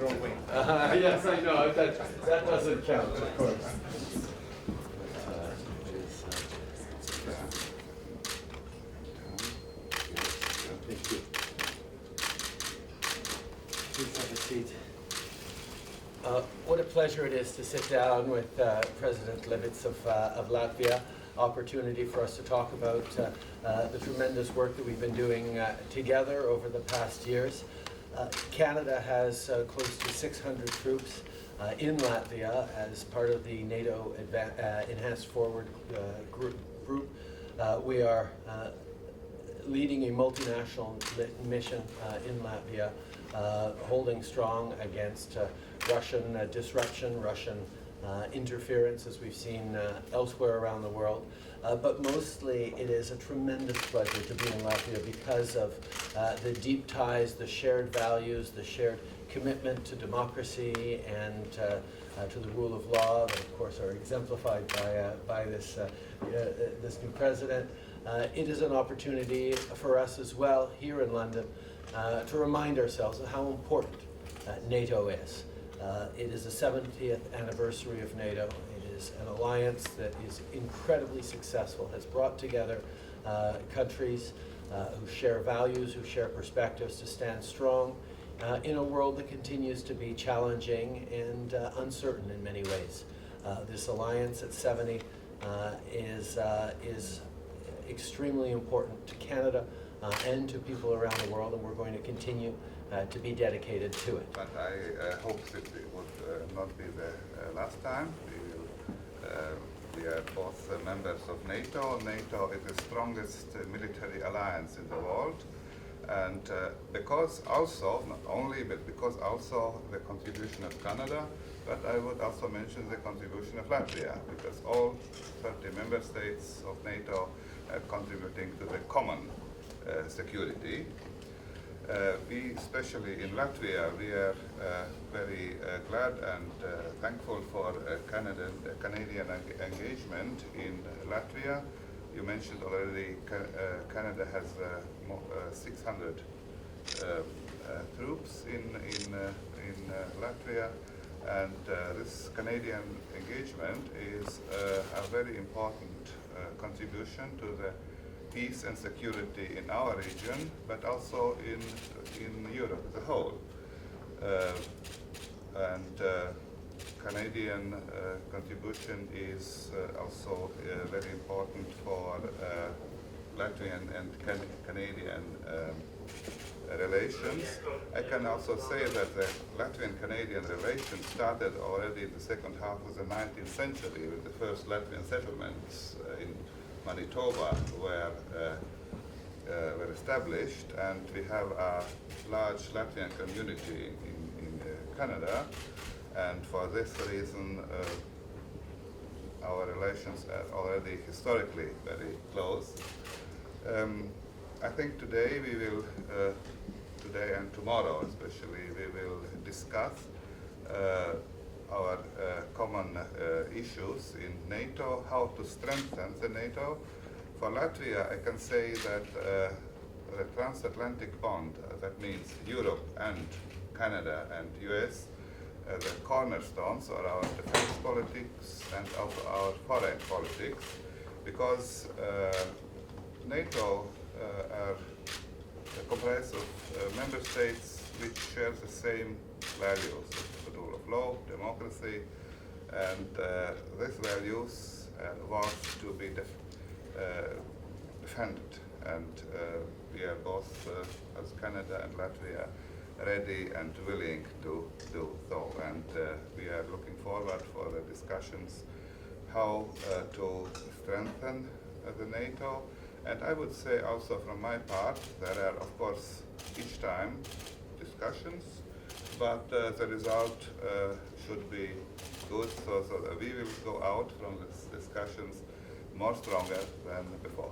wrong way. Yes, I know. That doesn't count, of course. Thank you. Please have a seat. What a pleasure it is to sit down with President Levits of Latvia. Opportunity for us to talk about the tremendous work that we've been doing together over the past years. Canada has close to 600 troops in Latvia as part of the NATO Enhanced Forward group. We are leading a multinational mission in Latvia, holding strong against Russian disruption, Russian interference, as we've seen elsewhere around the world. But mostly it is a tremendous pleasure to be in Latvia because of the deep ties, the shared values, the shared commitment to democracy and to the rule of law that, of course, are exemplified by this new president. It is an opportunity for us as well here in London to remind ourselves of how important NATO is. It is the 70th anniversary of NATO. It is an alliance that is incredibly successful, has brought together countries who share values, who share perspectives to stand strong in a world that continues to be challenging and uncertain in many ways. This alliance at 70 is extremely important to Canada and to people around the world, and we're going to continue to be dedicated to it. But I hope that it would not be the last time. We are both members of NATO. NATO is the strongest military alliance in the world. And because also, not only, but because also the contribution of Canada, but I would also mention the contribution of Latvia, because all 30 member states of NATO are contributing to the common security. We, especially in Latvia, we are very glad and thankful for Canadian engagement in Latvia. You mentioned already Canada has 600 troops in Latvia, and this Canadian engagement is a very important contribution to the peace and security in our region, but also in Europe as a whole. Canadian contribution is also very important for Latvian and Canadian relations. I can also say that the Latvian-Canadian relations started already in the second half of the 19th century with the first Latvian settlements in Manitoba were established, and we have a large Latvian community in Canada, and for this reason our relations are already historically very close. I think today we will, today and tomorrow especially, we will discuss our common issues in NATO, how to strengthen the NATO. For Latvia, I can say that the transatlantic bond, that means Europe and Canada and US, the cornerstones are our defense politics and also our foreign politics, because NATO are comprised of member states which share the same values, the rule of law, democracy, and these values want to be defended. And we are both, as Canada and Latvia, ready and willing to do so. And we are looking forward for the discussions how to strengthen the NATO. And I would say also from my part, there are of course each time discussions, but the result should be good, so that we will go out from these discussions more stronger than before.